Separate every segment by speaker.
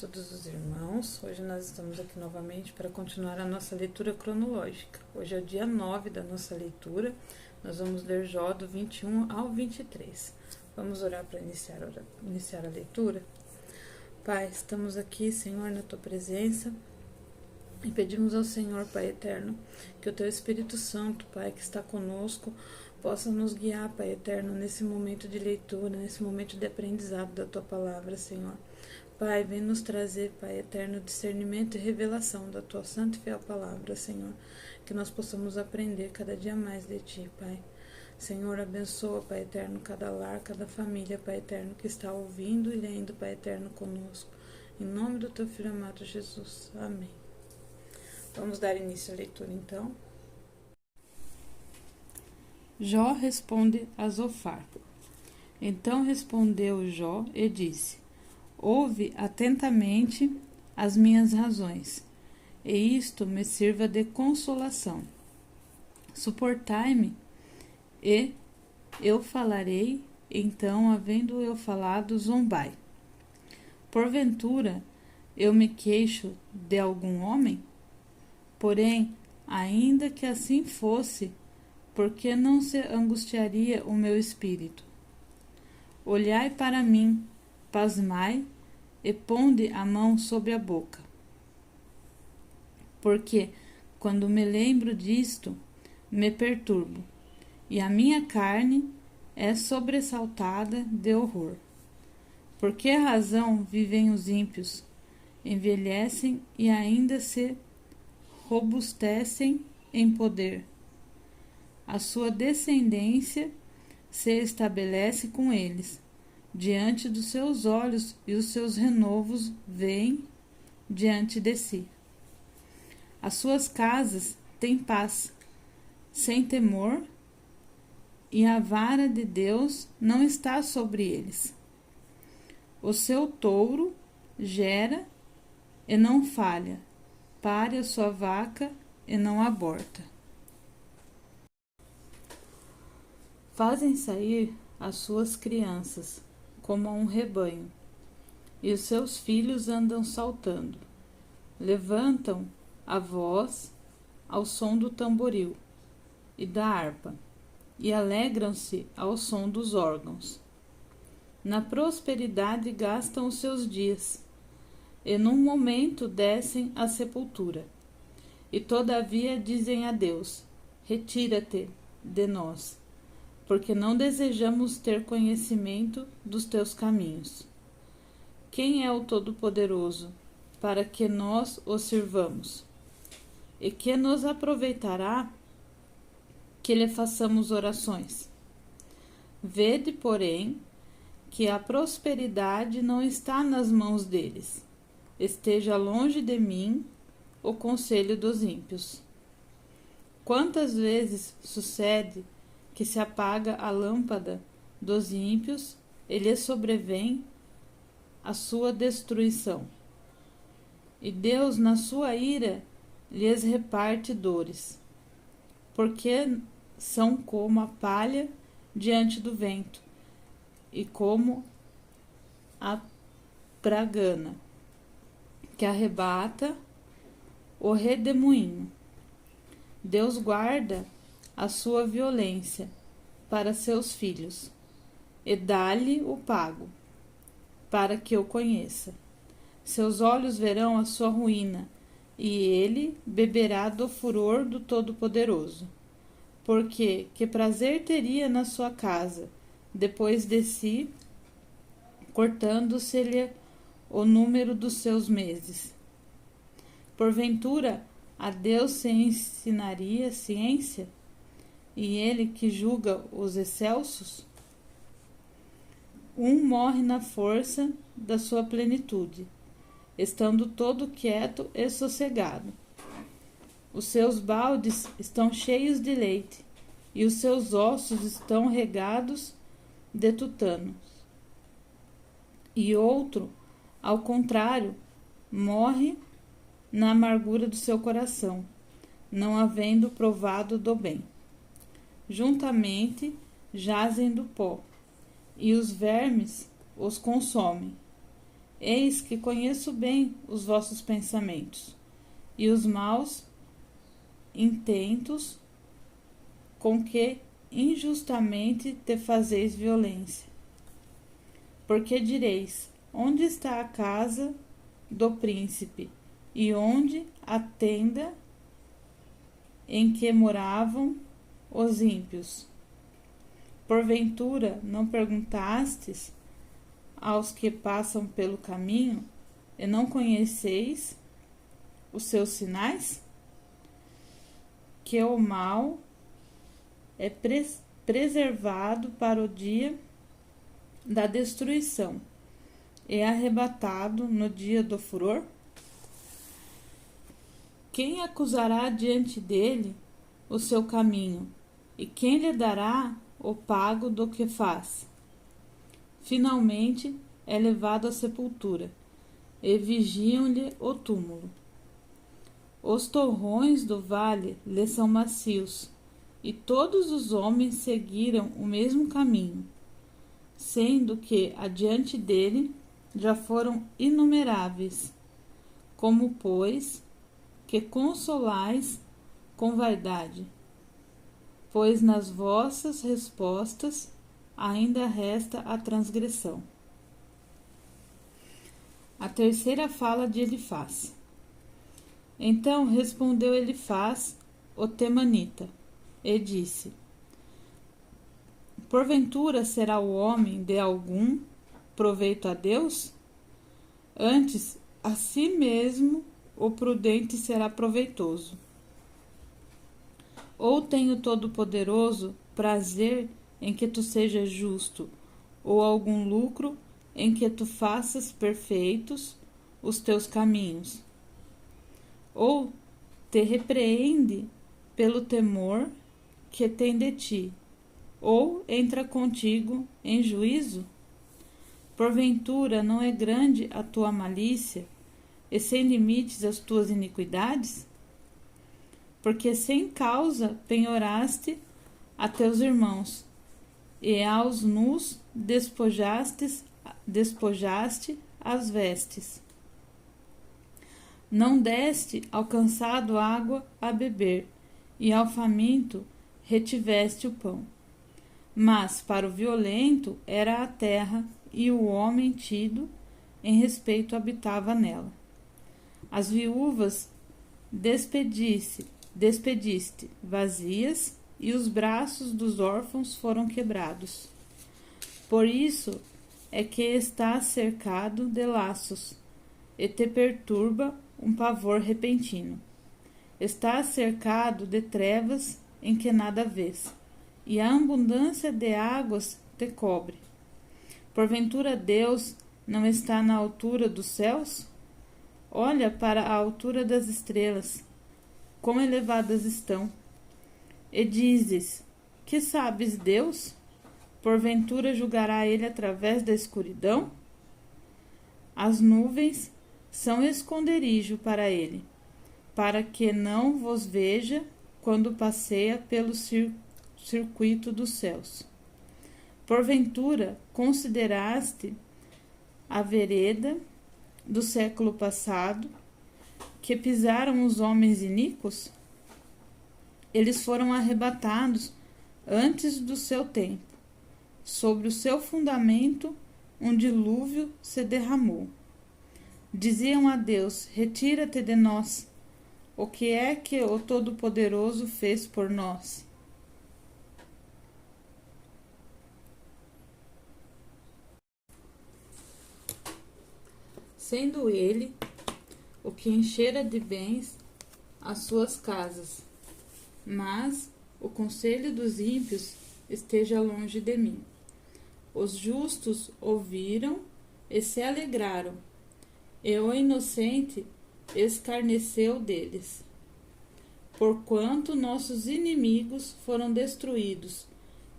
Speaker 1: todos os irmãos. Hoje nós estamos aqui novamente para continuar a nossa leitura cronológica. Hoje é o dia 9 da nossa leitura. Nós vamos ler Jó do 21 ao 23. Vamos orar para iniciar a leitura? Pai, estamos aqui, Senhor, na Tua presença e pedimos ao Senhor, Pai eterno, que o Teu Espírito Santo, Pai, que está conosco, possa nos guiar, Pai eterno, nesse momento de leitura, nesse momento de aprendizado da Tua palavra, Senhor. Pai, vem nos trazer, Pai eterno, discernimento e revelação da Tua santa e fiel palavra, Senhor. Que nós possamos aprender cada dia mais de Ti, Pai. Senhor, abençoa, Pai eterno, cada lar, cada família, Pai eterno, que está ouvindo e lendo, Pai eterno, conosco. Em nome do Teu Filho amado Jesus. Amém. Vamos dar início à leitura, então. Jó responde a Zofar. Então respondeu Jó e disse: ouve atentamente as minhas razões, e isto me sirva de consolação. Suportai-me, e eu falarei, então, havendo eu falado, zombai. Porventura, eu me queixo de algum homem? Porém, ainda que assim fosse, por que não se angustiaria o meu espírito? Olhai para mim, pasmai, e ponde a mão sobre a boca. Porque, quando me lembro disto, me perturbo, e a minha carne é sobressaltada de horror. Por que razão vivem os ímpios, envelhecem e ainda se robustecem em poder? A sua descendência se estabelece com eles, diante dos seus olhos, e os seus renovos vêm diante de si. As suas casas têm paz, sem temor, e a vara de Deus não está sobre eles. O seu touro gera e não falha, pare a sua vaca e não aborta. Fazem sair as suas crianças como a um rebanho, e os seus filhos andam saltando. Levantam a voz ao som do tamboril e da harpa, e alegram-se ao som dos órgãos. Na prosperidade gastam os seus dias, e num momento descem à sepultura. E todavia dizem a Deus: retira-te de nós, porque não desejamos ter conhecimento dos teus caminhos. Quem é o Todo-Poderoso, para que nós o sirvamos? E que nos aproveitará que lhe façamos orações? Vede, porém, que a prosperidade não está nas mãos deles. Esteja longe de mim o conselho dos ímpios. Quantas vezes sucede que se apaga a lâmpada dos ímpios e lhes sobrevém a sua destruição. E Deus, na sua ira, lhes reparte dores, porque são como a palha diante do vento, e como a bragana, que arrebata o redemoinho. Deus guarda a sua violência para seus filhos, e dá-lhe o pago, para que o conheça. Seus olhos verão a sua ruína, e ele beberá do furor do Todo-Poderoso. Porque que prazer teria na sua casa, depois de si, cortando-se-lhe o número dos seus meses? Porventura, a Deus se ensinaria ciência, e ele que julga os excelsos? Um morre na força da sua plenitude, estando todo quieto e sossegado. Os seus baldes estão cheios de leite, e os seus ossos estão regados de tutanos. E outro, ao contrário, morre na amargura do seu coração, não havendo provado do bem. Juntamente jazem do pó, e os vermes os consomem. Eis que conheço bem os vossos pensamentos e os maus intentos com que injustamente te fazeis violência. Porque direis: onde está a casa do príncipe, e onde a tenda em que moravam os ímpios? Porventura não perguntastes aos que passam pelo caminho, e não conheceis os seus sinais? Que o mal é preservado para o dia da destruição, e arrebatado no dia do furor? Quem acusará diante dele o seu caminho, e quem lhe dará o pago do que faz? Finalmente é levado à sepultura, e vigiam-lhe o túmulo. Os torrões do vale lhe são macios, e todos os homens seguiram o mesmo caminho, sendo que adiante dele já foram inumeráveis. Como, pois, que consolais com vaidade? Pois nas vossas respostas ainda resta a transgressão. A terceira fala de Elifaz. Então respondeu Elifaz, o temanita, e disse: porventura será o homem de algum proveito a Deus? Antes, a si mesmo o prudente será proveitoso. Ou tem o Todo-Poderoso prazer em que tu sejas justo, ou algum lucro em que tu faças perfeitos os teus caminhos? Ou te repreende pelo temor que tem de ti, ou entra contigo em juízo? Porventura não é grande a tua malícia, e sem limites as tuas iniquidades? Porque sem causa penhoraste a teus irmãos, e aos nus despojaste as vestes. Não deste ao cansado água a beber, e ao faminto retiveste o pão. Mas para o violento era a terra, e o homem tido em respeito habitava nela. As viúvas despediste vazias, e os braços dos órfãos foram quebrados. Por isso é que estás cercado de laços, e te perturba um pavor repentino. Estás cercado de trevas em que nada vês, e a abundância de águas te cobre. Porventura Deus não está na altura dos céus? Olha para a altura das estrelas, quão elevadas estão. E dizes: que sabes Deus? Porventura julgará ele através da escuridão? As nuvens são esconderijo para ele, para que não vos veja quando passeia pelo circuito dos céus. Porventura consideraste a vereda do século passado, que pisaram os homens iníquos? Eles foram arrebatados antes do seu tempo. Sobre o seu fundamento um dilúvio se derramou. Diziam a Deus: retira-te de nós. O que é que o Todo-Poderoso fez por nós? Sendo ele o que enchera de bens as suas casas, mas o conselho dos ímpios esteja longe de mim. Os justos ouviram e se alegraram, e o inocente escarneceu deles. Porquanto nossos inimigos foram destruídos,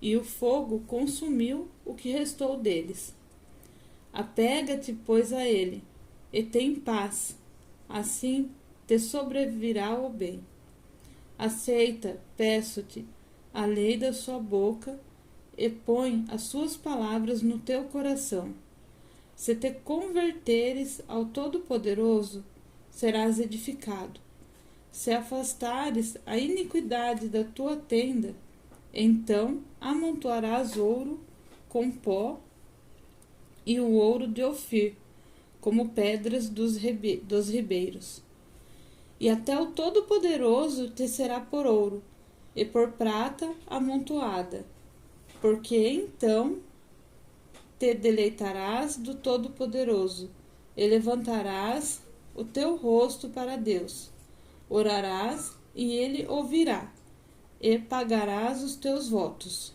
Speaker 1: e o fogo consumiu o que restou deles. Apega-te, pois, a ele, e tem paz, assim te sobrevirá o bem. Aceita, peço-te, a lei da sua boca, e põe as suas palavras no teu coração. Se te converteres ao Todo-Poderoso, serás edificado. Se afastares a iniquidade da tua tenda, então amontoarás ouro com pó e o ouro de Ofir, como pedras dos ribeiros. E até o Todo-Poderoso te será por ouro, e por prata amontoada, porque então te deleitarás do Todo-Poderoso, e levantarás o teu rosto para Deus. Orarás, e ele ouvirá, e pagarás os teus votos.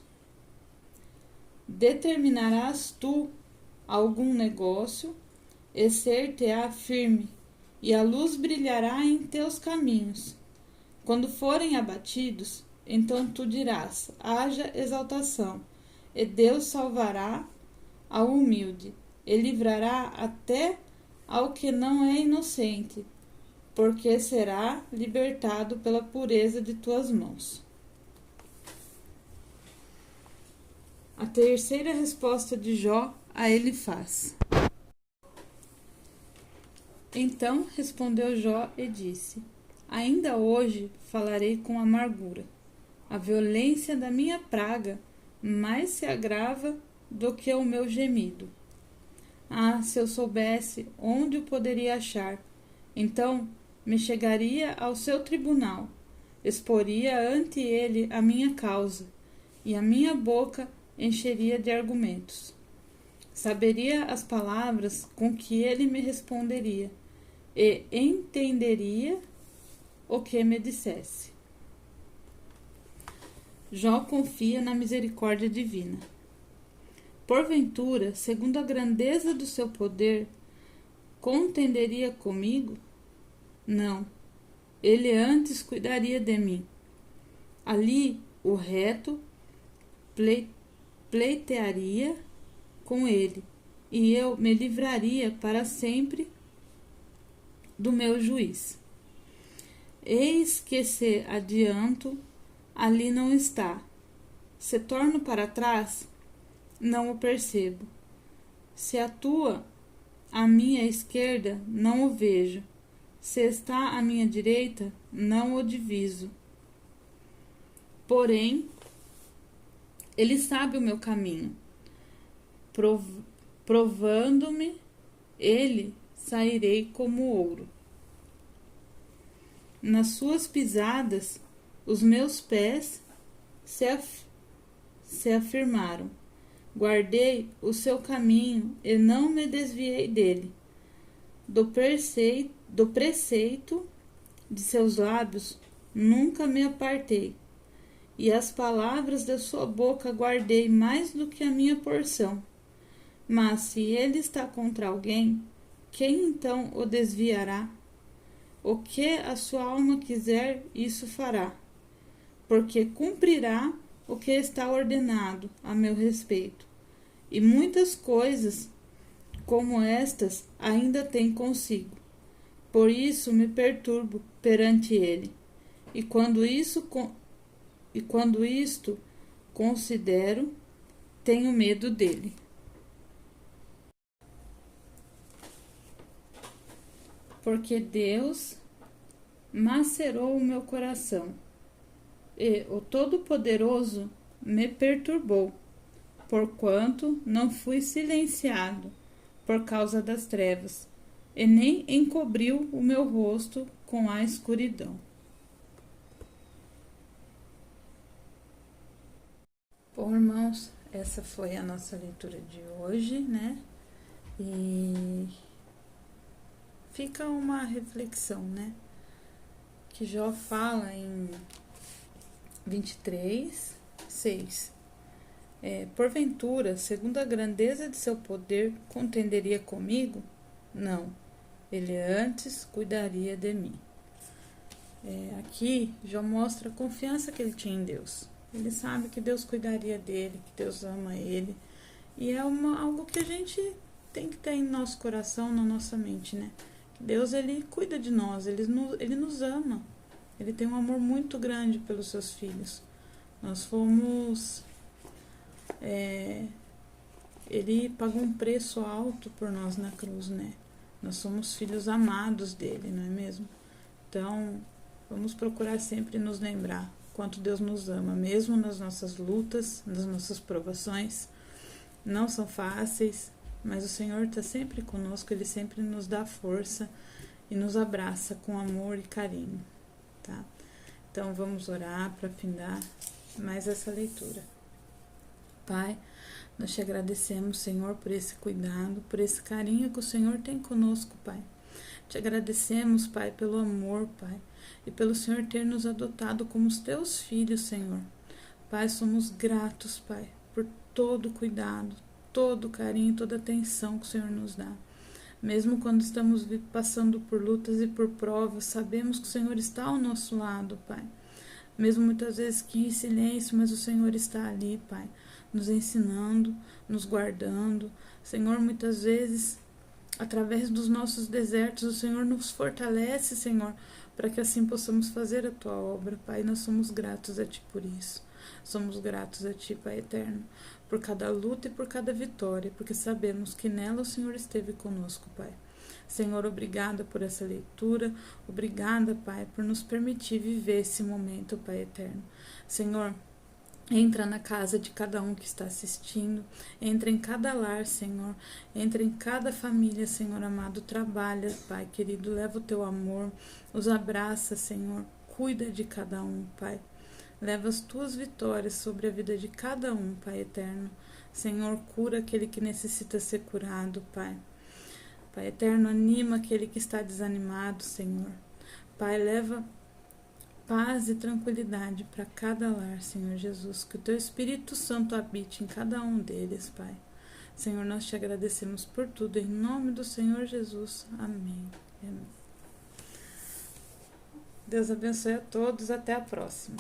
Speaker 1: Determinarás tu algum negócio, e ser-te-á firme, e a luz brilhará em teus caminhos. Quando forem abatidos, então tu dirás: haja exaltação, e Deus salvará ao humilde, e livrará até ao que não é inocente, porque será libertado pela pureza de tuas mãos. A terceira resposta de Jó a Elifaz. Então respondeu Jó e disse: ainda hoje falarei com amargura. A violência da minha praga mais se agrava do que o meu gemido. Ah, se eu soubesse onde o poderia achar, então me chegaria ao seu tribunal, exporia ante ele a minha causa, e a minha boca encheria de argumentos. Saberia as palavras com que ele me responderia, e entenderia o que me dissesse. Jó confia na misericórdia divina. Porventura, segundo a grandeza do seu poder, contenderia comigo? Não, ele antes cuidaria de mim. Ali o reto pleitearia com ele, e eu me livraria para sempre do meu juiz. Eis que se adianto, ali não está. Se torno para trás, não o percebo. Se atua à minha esquerda, não o vejo. Se está à minha direita, não o diviso. Porém, ele sabe o meu caminho. Provando-me, ele sairei como ouro. Nas suas pisadas, os meus pés se afirmaram. Guardei o seu caminho e não me desviei dele. Do preceito de seus lábios nunca me apartei, e as palavras da sua boca guardei mais do que a minha porção. Mas se ele está contra alguém, quem então o desviará? O que a sua alma quiser, isso fará, porque cumprirá o que está ordenado a meu respeito. E muitas coisas como estas ainda tem consigo. Por isso me perturbo perante ele. E quando isto considero, tenho medo dele. Porque Deus macerou o meu coração, e o Todo-Poderoso me perturbou, porquanto não fui silenciado por causa das trevas, e nem encobriu o meu rosto com a escuridão. Bom, irmãos, essa foi a nossa leitura de hoje, né? E fica uma reflexão, né? Que Jó fala em 23, 6. Porventura, segundo a grandeza de seu poder, contenderia comigo? Não, ele antes cuidaria de mim. Aqui, Jó mostra a confiança que ele tinha em Deus. Ele sabe que Deus cuidaria dele, que Deus ama ele. E é algo que a gente tem que ter em nosso coração, na nossa mente, né? Deus, ele cuida de nós, ele nos ama. Ele tem um amor muito grande pelos seus filhos. Nós fomos Ele pagou um preço alto por nós na cruz, né? Nós somos filhos amados dele, não é mesmo? Então, vamos procurar sempre nos lembrar quanto Deus nos ama, mesmo nas nossas lutas, nas nossas provações. Não são fáceis, mas o Senhor está sempre conosco, Ele sempre nos dá força e nos abraça com amor e carinho, tá? Então, vamos orar para findar mais essa leitura. Pai, nós te agradecemos, Senhor, por esse cuidado, por esse carinho que o Senhor tem conosco, Pai. Te agradecemos, Pai, pelo amor, Pai, e pelo Senhor ter nos adotado como os teus filhos, Senhor. Pai, somos gratos, Pai, por todo o cuidado, todo o carinho, toda a atenção que o Senhor nos dá. Mesmo quando estamos passando por lutas e por provas, sabemos que o Senhor está ao nosso lado, Pai. Mesmo muitas vezes que em silêncio, mas o Senhor está ali, Pai, nos ensinando, nos guardando. Senhor, muitas vezes, através dos nossos desertos, o Senhor nos fortalece, Senhor, para que assim possamos fazer a Tua obra, Pai. Nós somos gratos a Ti por isso. Somos gratos a Ti, Pai eterno, por cada luta e por cada vitória, porque sabemos que nela o Senhor esteve conosco, Pai. Senhor, obrigada por essa leitura, obrigada, Pai, por nos permitir viver esse momento, Pai eterno. Senhor, entra na casa de cada um que está assistindo, entra em cada lar, Senhor, entra em cada família, Senhor amado, trabalha, Pai querido, leva o Teu amor, os abraça, Senhor, cuida de cada um, Pai. Leva as Tuas vitórias sobre a vida de cada um, Pai eterno. Senhor, cura aquele que necessita ser curado, Pai. Pai eterno, anima aquele que está desanimado, Senhor. Pai, leva paz e tranquilidade para cada lar, Senhor Jesus. Que o Teu Espírito Santo habite em cada um deles, Pai. Senhor, nós Te agradecemos por tudo. Em nome do Senhor Jesus. Amém. Amém. Deus abençoe a todos. Até a próxima.